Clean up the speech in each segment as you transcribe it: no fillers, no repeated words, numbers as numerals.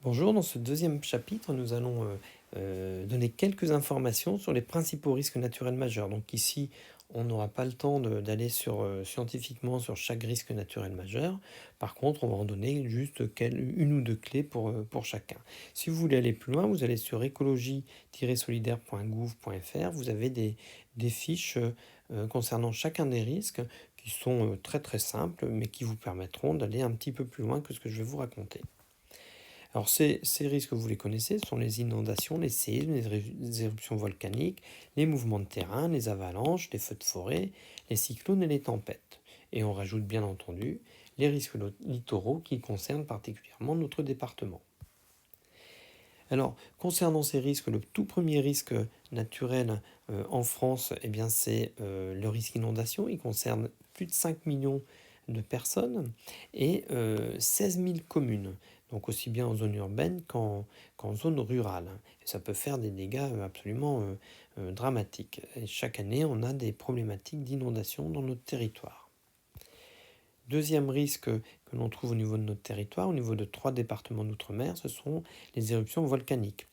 Bonjour, dans ce deuxième chapitre, nous allons donner quelques informations sur les principaux risques naturels majeurs. Donc ici, on n'aura pas le temps d'aller scientifiquement sur chaque risque naturel majeur. Par contre, on va en donner juste une ou deux clés pour chacun. Si vous voulez aller plus loin, vous allez sur écologie-solidaire.gouv.fr. Vous avez des fiches concernant chacun des risques qui sont très très simples, mais qui vous permettront d'aller un petit peu plus loin que ce que je vais vous raconter. Alors ces risques, vous les connaissez, ce sont les inondations, les séismes, les éruptions volcaniques, les mouvements de terrain, les avalanches, les feux de forêt, les cyclones et les tempêtes. Et on rajoute bien entendu les risques littoraux qui concernent particulièrement notre département. Alors, concernant ces risques, le tout premier risque naturel en France, eh bien, c'est le risque inondation. Il concerne plus de 5 millions de personnes et 16 000 communes, donc aussi bien en zone urbaine qu'en zone rurale. Et ça peut faire des dégâts absolument dramatiques. Et chaque année, on a des problématiques d'inondation dans notre territoire. Deuxième risque que l'on trouve au niveau de notre territoire, au niveau de 3 départements d'outre-mer, ce sont les éruptions volcaniques.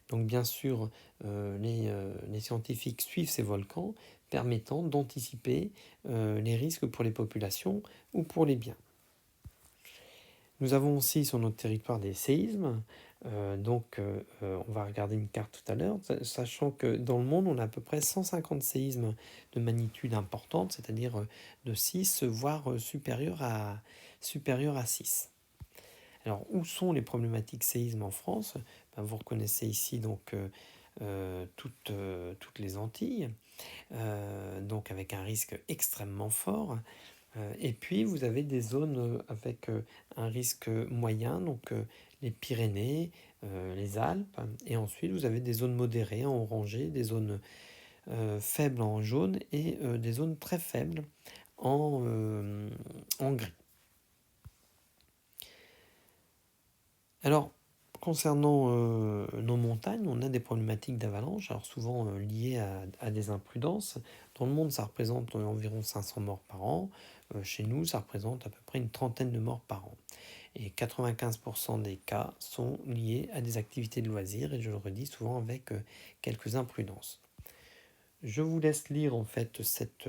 Donc bien sûr, les scientifiques suivent ces volcans, permettant d'anticiper les risques pour les populations ou pour les biens. Nous avons aussi sur notre territoire des séismes. On va regarder une carte tout à l'heure, sachant que dans le monde, on a à peu près 150 séismes de magnitude importante, c'est-à-dire de 6, voire supérieur à 6. Alors, où sont les problématiques séismes en France? Vous reconnaissez ici toutes les Antilles, donc avec un risque extrêmement fort. Et puis, vous avez des zones avec un risque moyen, donc les Pyrénées, les Alpes. Et ensuite, vous avez des zones modérées en orangé, des zones faibles en jaune et des zones très faibles en gris. Alors, concernant nos montagnes, on a des problématiques d'avalanche, alors souvent liées à des imprudences. Dans le monde, ça représente environ 500 morts par an. Chez nous, ça représente à peu près une trentaine de morts par an. Et 95% des cas sont liés à des activités de loisirs, et je le redis souvent avec quelques imprudences. Je vous laisse lire en fait cet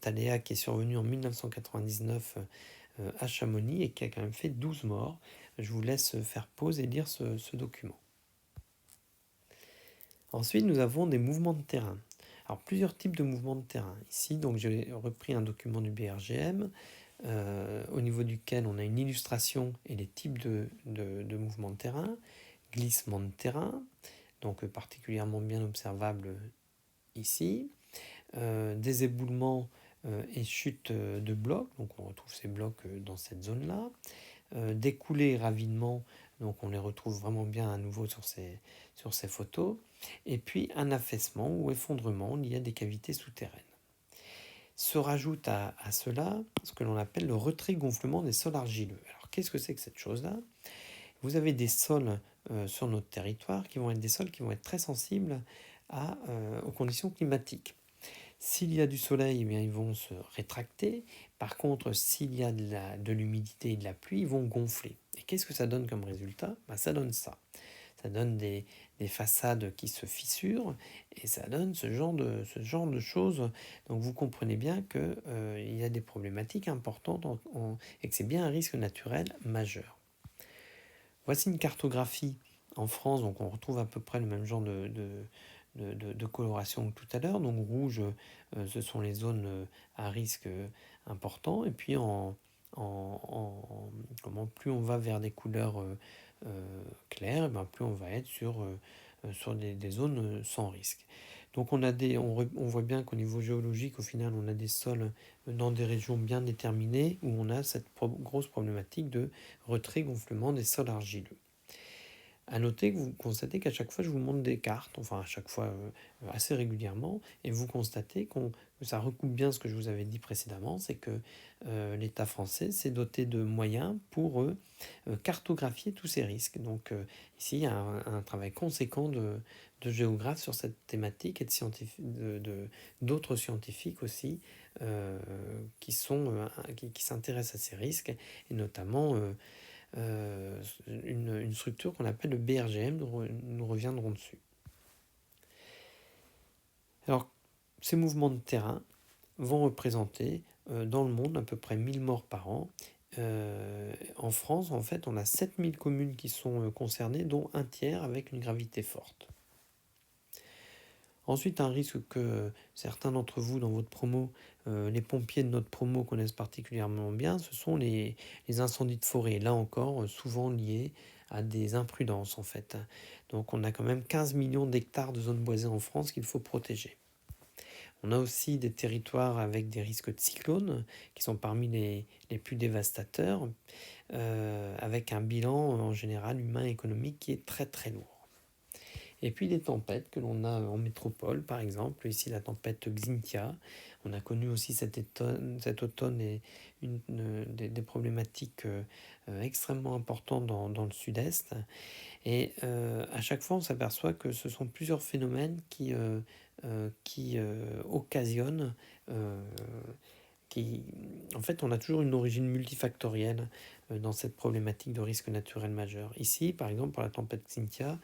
aléa qui est survenu en 1999 à Chamonix et qui a quand même fait 12 morts. Je vous laisse faire pause et lire ce document. Ensuite, nous avons des mouvements de terrain. Alors, plusieurs types de mouvements de terrain. Ici, donc, j'ai repris un document du BRGM au niveau duquel on a une illustration et les types de mouvements de terrain. Glissement de terrain, donc particulièrement bien observable ici. Des éboulements et chutes de blocs, donc on retrouve ces blocs dans cette zone-là. Des coulées et ravinements, donc on les retrouve vraiment bien à nouveau sur ces photos. Et puis un affaissement ou effondrement lié à des cavités souterraines. Se rajoute à cela ce que l'on appelle le retrait-gonflement des sols argileux. Alors qu'est-ce que c'est que cette chose-là? Vous avez des sols sur notre territoire qui vont être des sols qui vont être très sensibles aux conditions climatiques. S'il y a du soleil, eh bien, ils vont se rétracter. Par contre, s'il y a de l'humidité et de la pluie, ils vont gonfler. Et qu'est-ce que ça donne comme résultat? Ça donne ça. Ça donne des façades qui se fissurent et ça donne ce genre de choses. Donc vous comprenez bien qu'il y a des problématiques importantes et que c'est bien un risque naturel majeur. Voici une cartographie en France, donc on retrouve à peu près le même genre de coloration que tout à l'heure. Donc rouge, ce sont les zones à risque important. Et puis plus on va vers des couleurs claires, plus on va être sur des zones sans risque. Donc on voit bien qu'au niveau géologique, au final, on a des sols dans des régions bien déterminées où on a cette grosse problématique de retrait-gonflement des sols argileux. À noter que vous constatez qu'à chaque fois, je vous montre des cartes, enfin à chaque fois assez régulièrement, et vous constatez que ça recoupe bien ce que je vous avais dit précédemment, c'est que l'État français s'est doté de moyens pour cartographier tous ces risques. Donc ici, il y a un travail conséquent de géographes sur cette thématique et d'autres scientifiques aussi qui s'intéressent à ces risques, et notamment une structure qu'on appelle le BRGM, nous reviendrons dessus. Alors, ces mouvements de terrain vont représenter dans le monde à peu près 1000 morts par an. En France, en fait, on a 7000 communes qui sont concernées, dont un tiers avec une gravité forte. Ensuite, un risque que certains d'entre vous dans votre promo, les pompiers de notre promo connaissent particulièrement bien, ce sont les incendies de forêt. Là encore, souvent liés à des imprudences en fait. Donc on a quand même 15 millions d'hectares de zones boisées en France qu'il faut protéger. On a aussi des territoires avec des risques de cyclones qui sont parmi les plus dévastateurs, avec un bilan en général humain et économique qui est très très lourd. Et puis des tempêtes que l'on a en métropole, par exemple, ici la tempête Xynthia. On a connu aussi cet automne des problématiques extrêmement importantes dans le sud-est. Et à chaque fois, on s'aperçoit que ce sont plusieurs phénomènes qui occasionnent en fait, on a toujours une origine multifactorielle dans cette problématique de risque naturel majeur. Ici, par exemple, pour la tempête Xynthia,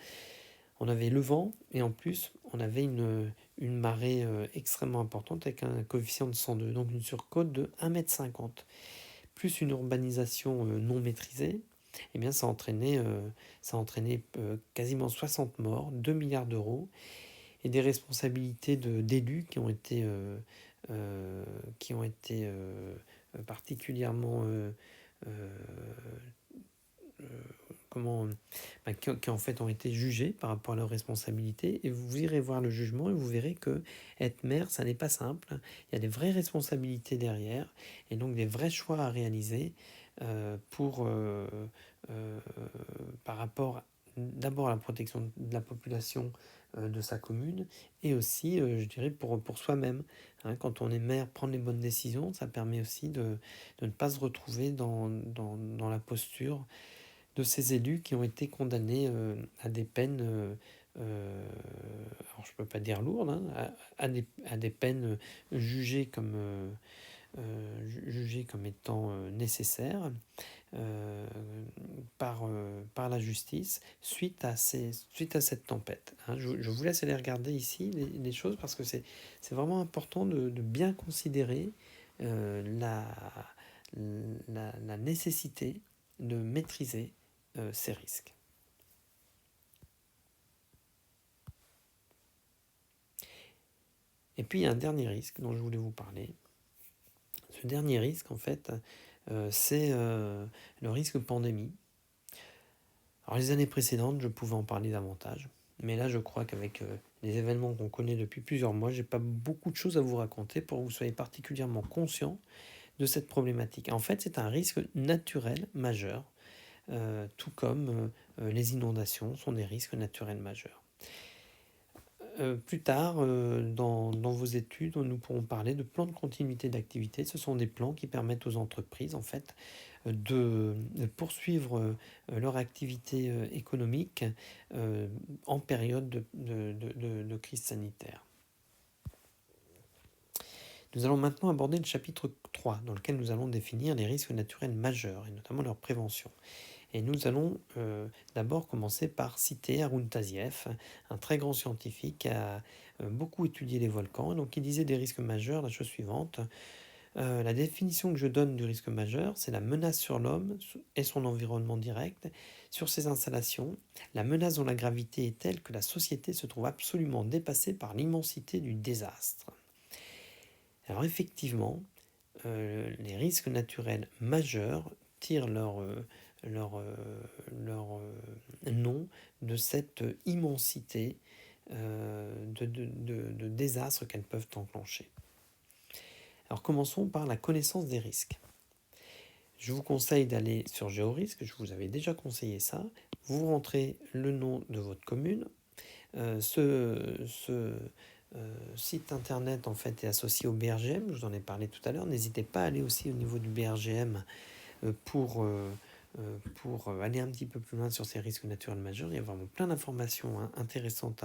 on avait le vent et en plus, on avait une marée extrêmement importante avec un coefficient de 102, donc une surcote de 1,50 m, plus une urbanisation non maîtrisée. Eh bien, ça a entraîné quasiment 60 morts, 2 milliards d'euros, et des responsabilités d'élus qui ont été particulièrement qui en fait ont été jugés par rapport à leurs responsabilités. Et vous irez voir le jugement et vous verrez que être maire, ça n'est pas simple. Il y a des vraies responsabilités derrière et donc des vrais choix à réaliser par rapport d'abord à la protection de la population de sa commune et aussi, je dirais, pour soi-même. Hein, quand on est maire, prendre les bonnes décisions, ça permet aussi de ne pas se retrouver dans la posture de ces élus qui ont été condamnés à des peines, alors je ne peux pas dire lourdes, hein, à des peines jugées comme étant nécessaires par la justice suite à cette tempête. Hein. Je vous laisse aller regarder ici les choses parce que c'est vraiment important de bien considérer la nécessité de maîtriser ces risques. Et puis il y a un dernier risque dont je voulais vous parler. Ce dernier risque, en fait, c'est le risque pandémie. Alors les années précédentes, je pouvais en parler davantage. Mais là, je crois qu'avec les événements qu'on connaît depuis plusieurs mois, j'ai pas beaucoup de choses à vous raconter pour que vous soyez particulièrement conscient de cette problématique. En fait, c'est un risque naturel majeur, tout comme les inondations sont des risques naturels majeurs. Plus tard, dans vos études, nous pourrons parler de plans de continuité d'activité. Ce sont des plans qui permettent aux entreprises, en fait, de poursuivre leur activité économique en période de crise sanitaire. Nous allons maintenant aborder le chapitre 3, dans lequel nous allons définir les risques naturels majeurs, et notamment leur prévention. Et nous allons d'abord commencer par citer Haroun Tazieff, un très grand scientifique qui a beaucoup étudié les volcans. Donc il disait des risques majeurs la chose suivante. La définition que je donne du risque majeur, c'est la menace sur l'homme et son environnement direct, sur ses installations, la menace dont la gravité est telle que la société se trouve absolument dépassée par l'immensité du désastre. Alors effectivement, les risques naturels majeurs tirent leur nom de cette immensité de désastres qu'elles peuvent enclencher. Alors commençons par la connaissance des risques. je vous conseille d'aller sur GeoRisque, je vous avais déjà conseillé ça. Vous rentrez le nom de votre commune. Ce site internet en fait est associé au BRGM, je vous en ai parlé tout à l'heure. N'hésitez pas à aller aussi au niveau du BRGM pour aller un petit peu plus loin sur ces risques naturels majeurs. Il y a vraiment plein d'informations intéressantes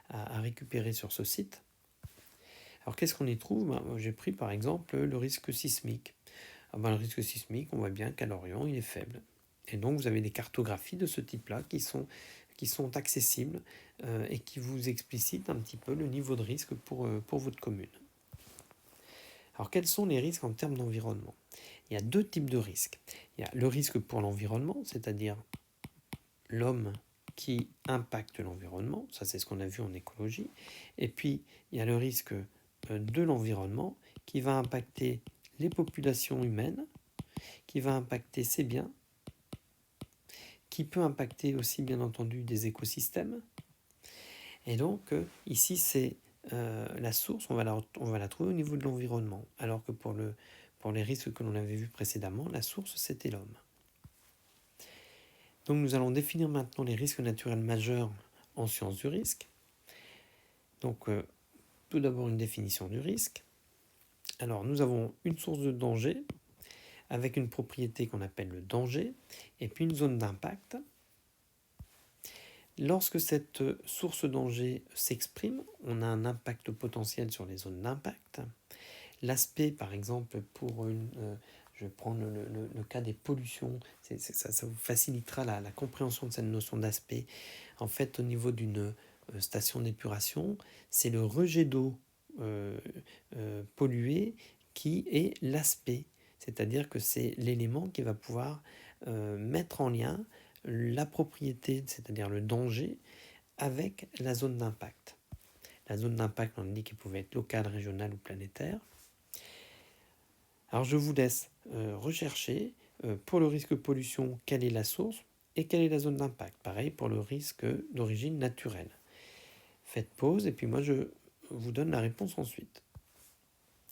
à récupérer sur ce site. Alors qu'est-ce qu'on y trouve? J'ai pris par exemple le risque sismique. Le risque sismique, on voit bien qu'à Lorient, il est faible. Et donc vous avez des cartographies de ce type-là qui sont accessibles et qui vous explicitent un petit peu le niveau de risque pour votre commune. Alors quels sont les risques en termes d'environnement? Il y a deux types de risques. Il y a le risque pour l'environnement, c'est-à-dire l'homme qui impacte l'environnement, ça c'est ce qu'on a vu en écologie, et puis il y a le risque de l'environnement qui va impacter les populations humaines, qui va impacter ses biens, qui peut impacter aussi bien entendu des écosystèmes. Et donc ici c'est la source, on va la trouver au niveau de l'environnement, alors que pour les risques que l'on avait vus précédemment, la source c'était l'homme. Donc nous allons définir maintenant les risques naturels majeurs en sciences du risque. Donc tout d'abord une définition du risque. Alors nous avons une source de danger avec une propriété qu'on appelle le danger et puis une zone d'impact. Lorsque cette source danger s'exprime, on a un impact potentiel sur les zones d'impact. L'aspect, par exemple, je vais prendre le cas des pollutions, ça vous facilitera la compréhension de cette notion d'aspect. En fait, au niveau d'une station d'épuration, c'est le rejet d'eau polluée qui est l'aspect. C'est-à-dire que c'est l'élément qui va pouvoir mettre en lien la propriété, c'est-à-dire le danger, avec la zone d'impact. La zone d'impact, on a dit qu'elle pouvait être locale, régionale ou planétaire. Alors je vous laisse rechercher pour le risque pollution, quelle est la source et quelle est la zone d'impact. Pareil pour le risque d'origine naturelle. Faites pause et puis moi je vous donne la réponse ensuite.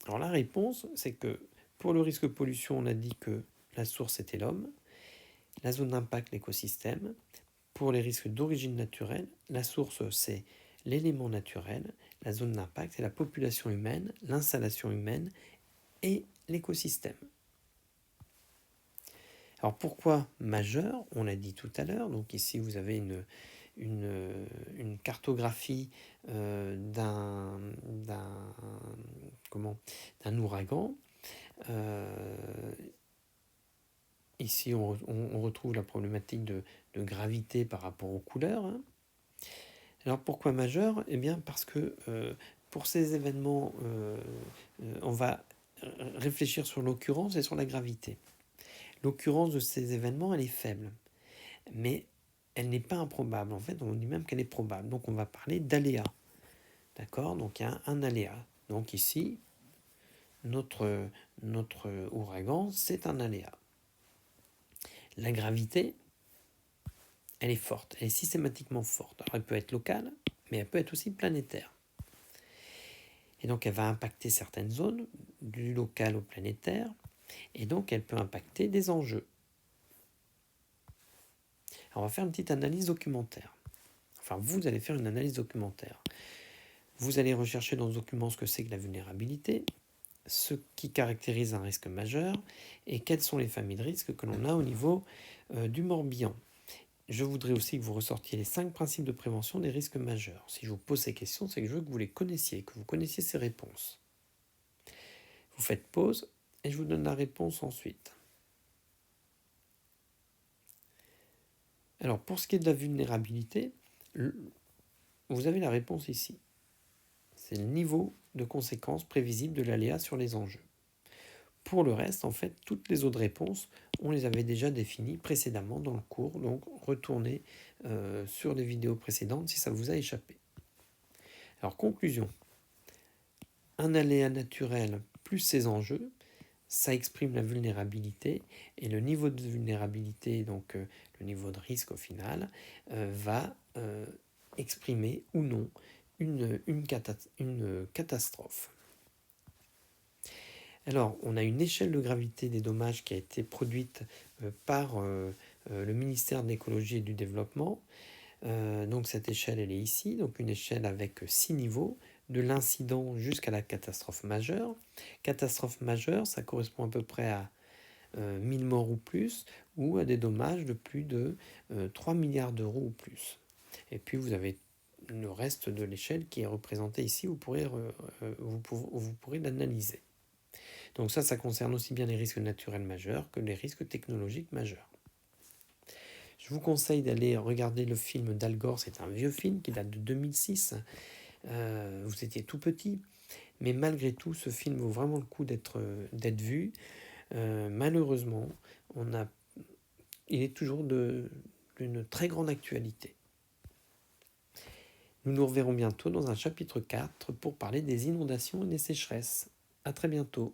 Alors la réponse, c'est que pour le risque pollution, on a dit que la source était l'homme, la zone d'impact l'écosystème. Pour les risques d'origine naturelle, la source c'est l'élément naturel, la zone d'impact c'est la population humaine, l'installation humaine et l'écosystème. Alors pourquoi majeur? On l'a dit tout à l'heure, donc ici vous avez une cartographie d'un ouragan. Ici on retrouve la problématique de gravité par rapport aux couleurs. Alors pourquoi majeur? Eh bien parce que pour ces événements, on va réfléchir sur l'occurrence et sur la gravité. L'occurrence de ces événements, elle est faible, mais elle n'est pas improbable. En fait, on dit même qu'elle est probable. Donc on va parler d'aléa. D'accord? Donc il y a un aléa. Donc ici, notre ouragan, c'est un aléa. La gravité, elle est forte. Elle est systématiquement forte. Alors elle peut être locale, mais elle peut être aussi planétaire. Et donc elle va impacter certaines zones, du local au planétaire, et donc elle peut impacter des enjeux. Alors on va faire une petite analyse documentaire. Enfin, vous allez faire une analyse documentaire. Vous allez rechercher dans ce document ce que c'est que la vulnérabilité, ce qui caractérise un risque majeur, et quelles sont les familles de risques que l'on a au niveau du Morbihan. Je voudrais aussi que vous ressortiez les 5 principes de prévention des risques majeurs. Si je vous pose ces questions, c'est que je veux que vous les connaissiez, que vous connaissiez ces réponses. Vous faites pause et je vous donne la réponse ensuite. Alors, pour ce qui est de la vulnérabilité, vous avez la réponse ici. C'est le niveau de conséquences prévisibles de l'aléa sur les enjeux. Pour le reste, en fait, toutes les autres réponses, on les avait déjà définies précédemment dans le cours, donc retournez sur les vidéos précédentes si ça vous a échappé. Alors, conclusion. Un aléa naturel plus ses enjeux, ça exprime la vulnérabilité, et le niveau de vulnérabilité, donc le niveau de risque au final, va exprimer ou non une catastrophe. Alors, on a une échelle de gravité des dommages qui a été produite par le ministère de l'écologie et du développement. Donc cette échelle, elle est ici, donc une échelle avec 6 niveaux, de l'incident jusqu'à la catastrophe majeure. Catastrophe majeure, ça correspond à peu près à 1000 morts ou plus, ou à des dommages de plus de 3 milliards d'euros ou plus. Et puis vous avez le reste de l'échelle qui est représenté ici, vous pourrez l'analyser. Donc ça concerne aussi bien les risques naturels majeurs que les risques technologiques majeurs. Je vous conseille d'aller regarder le film d'Al Gore, c'est un vieux film qui date de 2006. Vous étiez tout petit, mais malgré tout, ce film vaut vraiment le coup d'être vu. Malheureusement, il est toujours d'une très grande actualité. Nous nous reverrons bientôt dans un chapitre 4 pour parler des inondations et des sécheresses. À très bientôt.